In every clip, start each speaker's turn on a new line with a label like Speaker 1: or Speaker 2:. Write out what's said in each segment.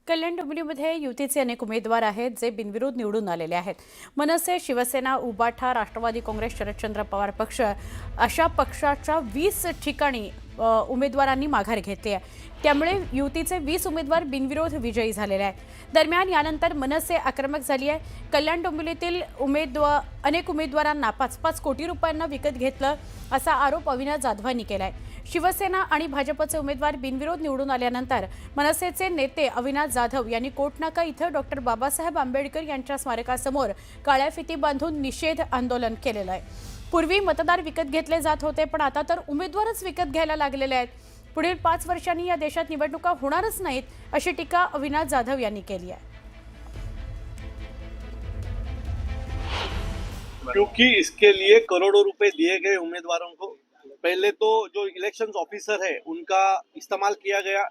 Speaker 1: कल्याण डोंबिवलीमध्ये युतीचे अनेक उमेदवार आहेत जे बिनविरोध निवडून आलेले आहेत। मनसे, शिवसेना, उबाठा, राष्ट्रवादी काँग्रेस, शरदचंद्र पवार पक्ष अशा पक्षाच्या 20 ठिकाणी उमेदवारांनी माघार घेतली आहे। त्यामुळे युतीचे 20 उमेदवार बिनविरोध विजयी झालेले आहेत। दरम्यान यानंतर मनसे आक्रमक झाली आहे। कल्याण डोंबिवलीतील अनेक उमेदवारांना 5-5 कोटी रुपयांना विकत घेतलं असा आरोप अविनाश जाधवांनी केलाय। शिवसेना आणि भाजपचे उमेदवार बिनविरोध निवडून आल्यानंतर मनसेचे नेते अविनाश जाधव यांनी कोटनाका इथं डॉक्टर बाबासाहेब आंबेडकर यांच्या स्मारकासमोर काळ्या फिती बांधून निषेध आंदोलन केलेलं आहे। पूर्वी मतदार विकत घेतले जात होते, पण आता तर उमेदवारच विकत घ्यायला लागलेले आहेत। पुढील 5 वर्षांनी या देशात निवडणुका होणारच नाहीत अशी टीका अविनाश जाधव यांनी केली आहे।
Speaker 2: क्योंकि इसके लिए करोड़ों रुपए दिए गए उम्मीदवारों को। पहले तो जो इलेक्शन ऑफिसर है उनका इस्तेमाल किया गया,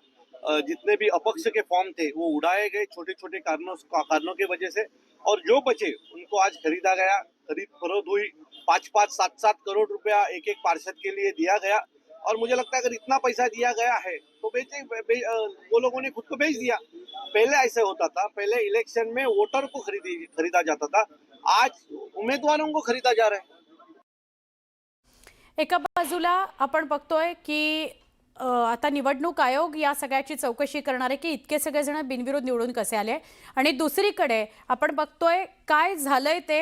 Speaker 2: जितने भी अपक्ष के फॉर्म थे वो उड़ाए गए छोटे छोटे कारणों की वजह से, और जो बचे उनको आज खरीदा गया, खरीद फरोख्त हुई। 5-5, 7-7 करोड़ रुपया एक पार्षद के लिए दिया गया। और मुझे लगता है अगर इतना पैसा दिया गया है तो वो लोगों ने खुद को बेच दिया। पहले ऐसे होता था, पहले इलेक्शन में वोटर को खरीदा जाता था, आज उम्मीदवारों को खरीदा जा रहा है।
Speaker 1: एका बाजूला आपण बघतोय की आता निवडणूक आयोग या सगळ्याची चौकशी करणार आहे की इतके सगळे जण बिनविरोध निवडून कसे आले, आणि दुसरीकडे आपण बघतोय काय झालंय ते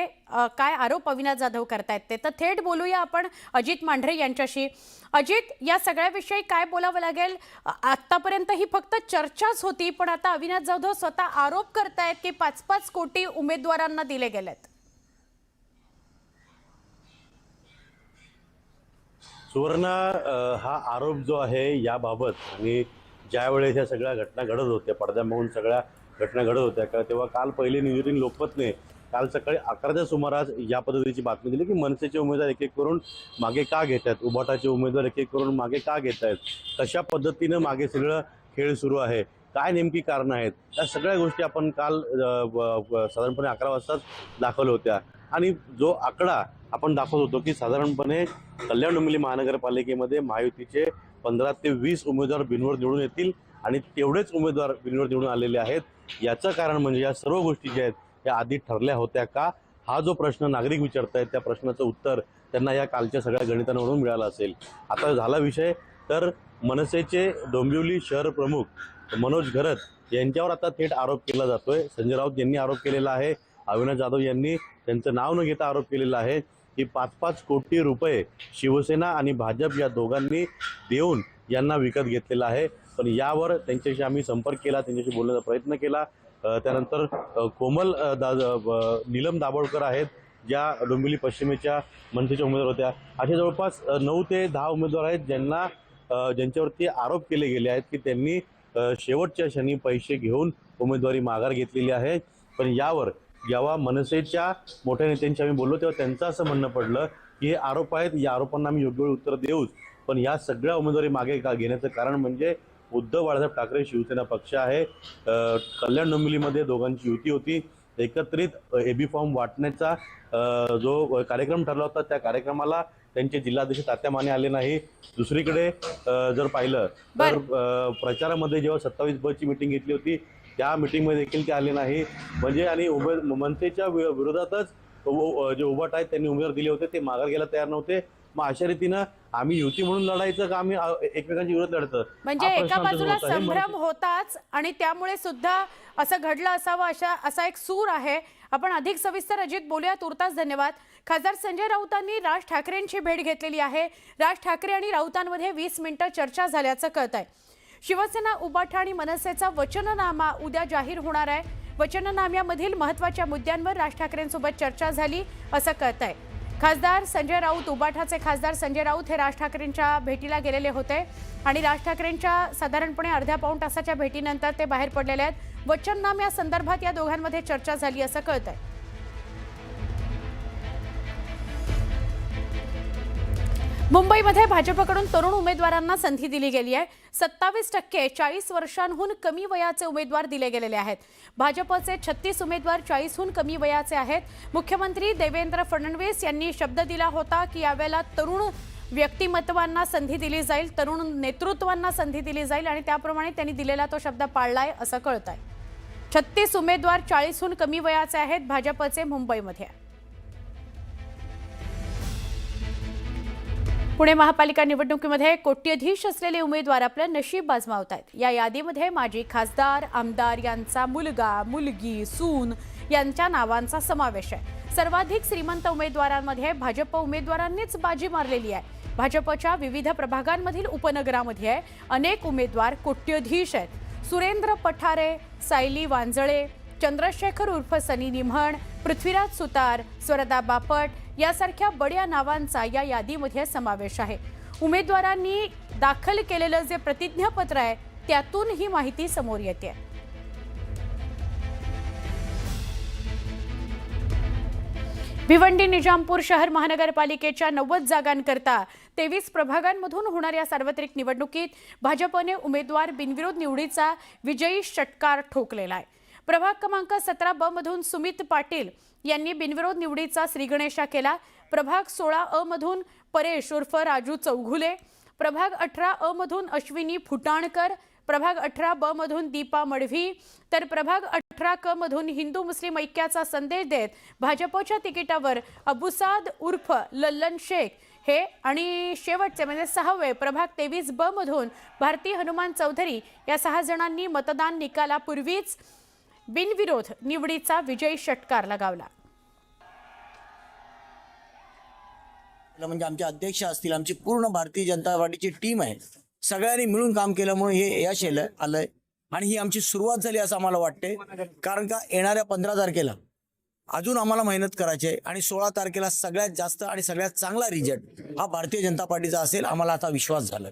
Speaker 1: काय आरोप अविनाश जाधव करतायत ते। तर थेट बोलूया आपण अजित मांढरे यांच्याशी। अजित, या सगळ्याविषयी काय बोलावं लागेल? आतापर्यंत ही फक्त चर्चाच होती, पण आता अविनाश जाधव स्वतः आरोप करतायत की 5-5 कोटी उमेदवारांना दिले गेलेत।
Speaker 3: सुवर्ण, हा आरोप जो आहे याबाबत आणि ज्यावेळेस या सगळ्या घटना घडत होत्या, पडद्यामागून सगळ्या घटना घडत होत्या का, तेव्हा काल पहिले न्यूज लोकमतने काल सकाळी 11च्या सुमारास या पद्धतीची बातमी दिली की मनसेचे उमेदवार एक करून मागे का घेत आहेत, उबाटाचे उमेदवार एक करून मागे का घेत आहेत, कशा पद्धतीनं मागे सगळं खेळ सुरू आहे, काय नेमकी कारणं आहेत, या सगळ्या गोष्टी आपण काल साधारणपणे 11 वाजताच दाखवल्या होत्या। आणि जो आकडा आपण दाखवत होतो की साधारणपणे कल्याण डोंबिवली महानगरपालिकेमध्ये महायुतीचे 15 ते 20 उमेदवार बिनविरोध निवडून येतील, आणि तेवढेच उमेदवार बिनविरोध निवडून आलेले आहेत। याचं कारण म्हणजे या सर्व गोष्टी ज्या आहेत या आधी ठरल्या होत्या का, हा जो प्रश्न नागरिक विचारतायत त्या प्रश्नाचं उत्तर त्यांना या कालच्या सगळ्या गणितांवरून मिळालं असेल। आता झाला विषय तर मनसेचे डोंबिवली शहर प्रमुख मनोज घरत यांच्यावर आता थेट आरोप केला जातोय। संजय राऊत यांनी आरोप केलेला आहे, अविनाश जाधव यांनी त्यांचं नाव न घेता आरोप केलेला आहे की 5-5 कोटी रुपये शिवसेना आणि भाजप या दोघांनी देऊन यांना विकत घेतलेला आहे। पण यावर त्यांच्याशी आम्ही संपर्क केला, त्यांच्याशी बोलण्याचा प्रयत्न केला। त्यानंतर कोमल नीलम दाभोळकर आहेत ज्या डोंबिवली पश्चिमेच्या मनसेच्या उमेदवार होत्या, अशा जवळपास 9 ते 10 उमेदवार आहेत ज्यांच्यावरती आरोप केले गेले आहेत की त्यांनी शेवटच्या क्षणी पैसे घेऊन उमेदवारी माघार घेतलेली आहे। पण यावर जेव्हा मनसेच्या मोठ्या नेत्यांशी आम्ही बोललो तेव्हा त्यांचं असं म्हणणं पडलं की हे आरोप आहेत, या आरोपांना आम्ही योग्य उत्तर देऊच, पण या सगळ्या उमेदवारी मागे घेण्याचं कारण म्हणजे उद्धव बाळासाहेब ठाकरे शिवसेना पक्ष आहे। कल्याण डोंबिवलीमध्ये दोघांची युती होती, एकत्रित एबी फॉर्म वाटण्याचा जो कार्यक्रम ठरला होता त्या कार्यक्रमाला त्यांचे जिल्हाध्यक्ष तात्या माने आले नाही। दुसरीकडे जर पाहिलं तर प्रचारामध्ये जेव्हा 27 ची मीटिंग घेतली होती त्या मीटिंगमध्ये देखील ते आले नाही। म्हणजे आणि मनसेच्या विरोधातच जे उभाट आहेत त्यांनी उमेदवार दिले होते ते माघार घ्यायला तयार नव्हते। मग अशा रीतीनं आम्ही युती म्हणून लढायचं का आम्ही एकमेकांच्या विरोधात लढतं,
Speaker 1: म्हणजे एका बाजूला संभ्रम होताच आणि त्यामुळे सुद्धा असं घडलं असावं असा एक सूर आहे। आपण अधिक सविस्तर अजित बोलूया, तुर्तास धन्यवाद। खासदार संजय राऊतांनी राज ठाकरेंची भेट घेतलेली आहे। राज ठाकरे आणि राऊतांमध्ये 20 मिनिटं चर्चा झाल्याचं कळतंय। शिवसेना, उबाठा आणि मनसेचा वचननामा उद्या जाहीर होणार आहे। वचननाम्यामधील महत्त्वाच्या मुद्द्यांवर राज ठाकरेंसोबत चर्चा झाली असं कळतंय। खासदार संजय राऊत, उबाठाचे खासदार संजय राऊत हे राज ठाकरेंच्या भेटीला गेलेले होते आणि राज ठाकरेंच्या साधारणपणे अर्ध्या-पाऊण तासाच्या भेटीनंतर ते बाहेर पडलेले आहेत। वचननाम्या संदर्भात या दोघांमध्ये चर्चा झाली असं कळतंय। मुंबईमध्ये भाजपकडून तरुण उमेदवारांना संधी दिली गेली आहे। 27% 40 वर्षांहून कमी वयाचे उमेदवार दिले गेलेले आहेत। भाजपचे 36 उमेदवार 40हून कमी वयाचे आहेत। मुख्यमंत्री देवेंद्र फडणवीस यांनी शब्द दिला होता की यावेळेला तरुण व्यक्तिमत्वांना संधी दिली जाईल, तरुण नेतृत्वांना संधी दिली जाईल आणि त्याप्रमाणे त्यांनी दिलेला तो शब्द पाळलाय असं कळतंय। 36 उमेदवार 40हून कमी वयाचे आहेत भाजपचे मुंबईमध्ये. पुणे महापालिका निवडणुकीमध्ये कोट्यधीश असलेले उमेदवार आपलं नशीब आजमावत आहेत. या यादीमध्ये माजी खासदार, आमदार यांचा मुलगा, मुलगी, सून यांच्या नावांचा समावेश आहे. सर्वाधिक श्रीमंत उमेदवारांमध्ये भाजप उमेदवारांनीच बाजी मारलेली आहे. भाजपच्या विविध प्रभागांमधील उपनगरामध्ये अनेक उमेदवार कोट्यधीश आहेत. सुरेंद्र पठारे, सायली वांजळे, चंद्रशेखर उर्फ सनी निमहण, पृथ्वीराज सुतार, स्वरदा बापट यासारख्या बड्या नावांचा या यादीमध्ये समावेश आहे. उमेदवारांनी दाखल केलेलं जे प्रतिज्ञापत्र आहे त्यातून ही माहिती समोर येते. भिवंडी निजामपूर शहर महानगरपालिकेच्या 90 जागांकरता 23 प्रभागांमधून होणाऱ्या सार्वत्रिक निवडणुकीत भाजपने उमेदवार बिनविरोध निवडीचा विजयी षटकार ठोकलेला आहे. प्रभाग क्रमांक 17 मधून सुमित पाटील यांनी बिनविरोध निवडीचा श्रीगणेशा केला. प्रभाग 16 मधून परेश उर्फ राजू चौघुले, प्रभाग 18 मधून अश्विनी फुटाणकर, प्रभाग 18 मधून दीपा मडवी, तर प्रभाग 18 मधून हिंदू मुस्लिम ऐक्याचा संदेश देत भाजपच्या तिकिटावर अबुसाद उर्फ लल्लन शेख हे आणि शेवटचे म्हणजे 6वे प्रभाग 23 मधून भारती हनुमान चौधरी या 6 जणांनी मतदान निकालापूर्वीच बिनविरोध निवडीचा विजयी षटकार लगावला.
Speaker 4: म्हणजे आमचे अध्यक्ष असतील, आमची पूर्ण भारतीय जनता पार्टीची टीम आहे, सगळ्यांनी मिळून काम केल्यामुळे हे यश आलंय आणि ही आमची सुरुवात झाली असं आम्हाला वाटते. कारण का येणाऱ्या 15 तारखेला अजून आम्हाला मेहनत करायची आहे आणि 16 तारखेला सगळ्यात जास्त आणि सगळ्यात चांगला रिझल्ट हा भारतीय जनता पार्टीचा असेल, आम्हाला आता विश्वास झाला.